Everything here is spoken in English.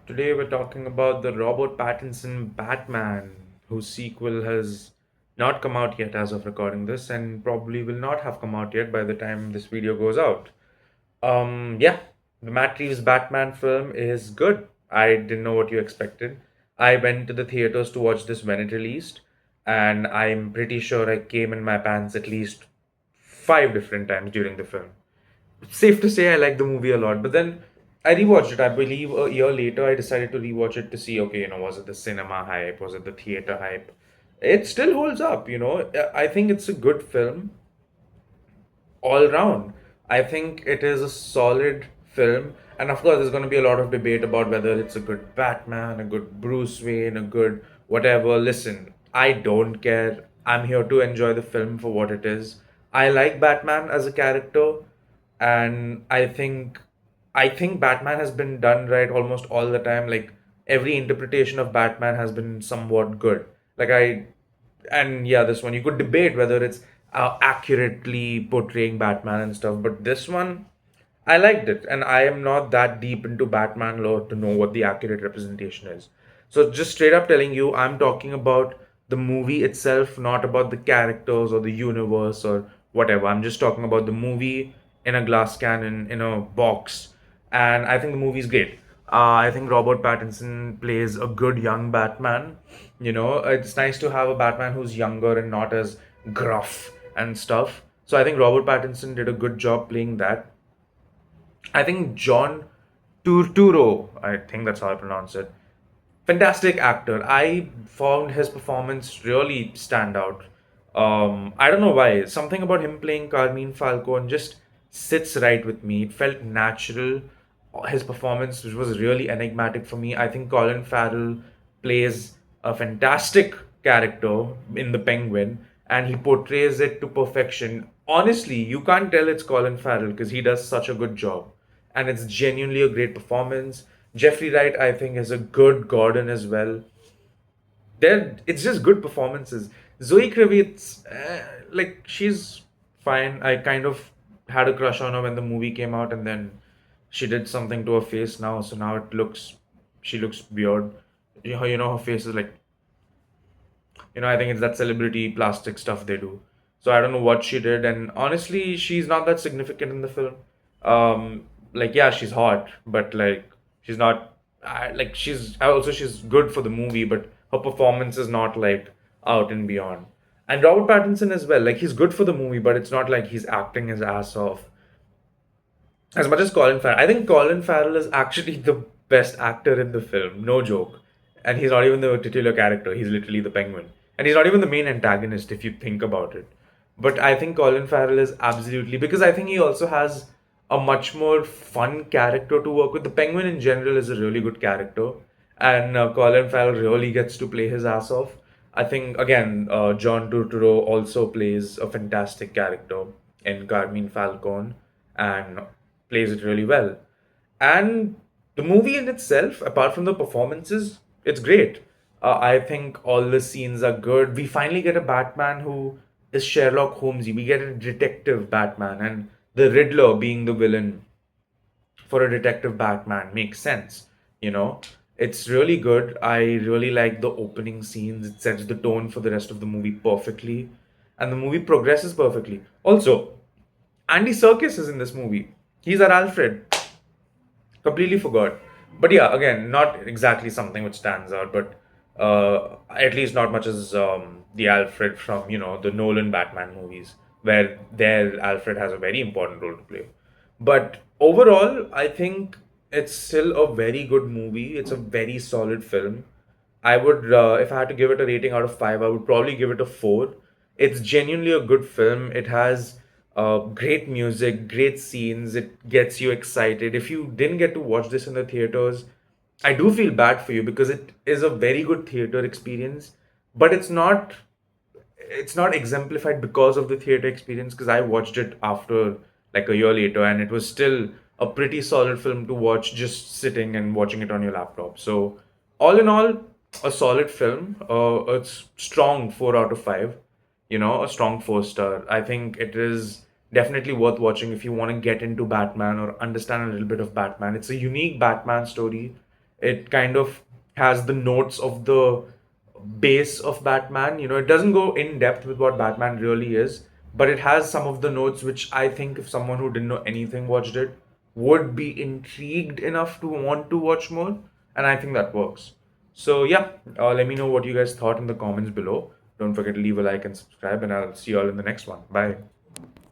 Today we're talking about the Robert Pattinson Batman, whose sequel has not come out yet as of recording this, and probably will not have come out yet by the time this video goes out. Yeah, the Matt Reeves Batman film is good. I didn't know what you expected. I went to the theaters to watch this when it released, and I'm pretty sure I came in my pants at least five different times during the film. Safe to say I like the movie a lot. But then I rewatched it. I believe a year later I decided to rewatch it to see, okay, was it the cinema hype? Was it the theater hype? It still holds up. I think it's a good film all round. I think it is a solid film. And of course, there's going to be a lot of debate about whether it's a good Batman, a good Bruce Wayne, a good whatever. Listen, I don't care. I'm here to enjoy the film for what it is. I like Batman as a character, and I think Batman has been done right almost all the time. Like every interpretation of Batman has been somewhat good. Like and yeah, this one you could debate whether it's accurately portraying Batman and stuff, but this one I liked it, and I am not that deep into Batman lore to know what the accurate representation is. So just straight up telling you, I'm talking about the movie itself, not about the characters or the universe or whatever. I'm just talking about the movie in a glass cannon in a box, and I think the movie's great. I think Robert Pattinson plays a good young Batman. It's nice to have a Batman who's younger and not as gruff and stuff. So I think Robert Pattinson did a good job playing that. I think John Turturro, I think that's how I pronounce it. Fantastic actor. I found his performance really stand out. I don't know why. Something about him playing Carmine Falcone just sits right with me. It felt natural. His performance was really enigmatic for me. I think Colin Farrell plays a fantastic character in The Penguin, and he portrays it to perfection. Honestly, you can't tell it's Colin Farrell because he does such a good job, and it's genuinely a great performance. Jeffrey Wright, I think, is a good Gordon as well. It's just good performances. Zoe Kravitz, like she's fine. I kind of had a crush on her when the movie came out, and then she did something to her face now, so now she looks weird. Her face is like, I think it's that celebrity plastic stuff they do. So I don't know what she did, and honestly, she's not that significant in the film. Like yeah, she's hot, but like she's not. Like she's good for the movie, but her performance is not like out and beyond. And Robert Pattinson as well. Like he's good for the movie, but it's not like he's acting his ass off as much as Colin Farrell. I think Colin Farrell is actually the best actor in the film, no joke. And he's not even the titular character, he's literally the penguin. And he's not even the main antagonist if you think about it. But I think Colin Farrell is absolutely, because I think he also has a much more fun character to work with. The penguin in general is a really good character, and Colin Farrell really gets to play his ass off. I think, again, John Turturro also plays a fantastic character in Carmine Falcone and plays it really well. And the movie in itself, apart from the performances, it's great. I think all the scenes are good. We finally get a Batman who is Sherlock Holmesy. We get a detective Batman, and the Riddler being the villain for a detective Batman makes sense. You know, it's really good. I really like the opening scenes. It sets the tone for the rest of the movie perfectly, and the movie progresses perfectly. Also, Andy Serkis is in this movie. He's our Alfred. Completely forgot. But yeah, again, not exactly something which stands out, but at least not much as the Alfred from, the Nolan Batman movies, where their Alfred has a very important role to play. But overall, I think it's still a very good movie. It's a very solid film. I would, if I had to give it a rating out of five, I would probably give it a four. It's genuinely a good film. It has great music, great scenes. It gets you excited. If you didn't get to watch this in the theaters, I do feel bad for you because it is a very good theater experience, but it's not exemplified because of the theater experience, because I watched it after like a year later, and it was still a pretty solid film to watch just sitting and watching it on your laptop. So all in all, a solid film. It's strong 4 out of 5. A strong 4 star. I think it is definitely worth watching if you want to get into Batman or understand a little bit of Batman. It's a unique Batman story, It kind of has the notes of the base of Batman. You know, it doesn't go in depth with what Batman really is, but it has some of the notes which I think if someone who didn't know anything watched it would be intrigued enough to want to watch more, and I think that works. So yeah, let me know what you guys thought in the comments below. Don't forget to leave a like and subscribe, and I'll see you all in the next one. Bye.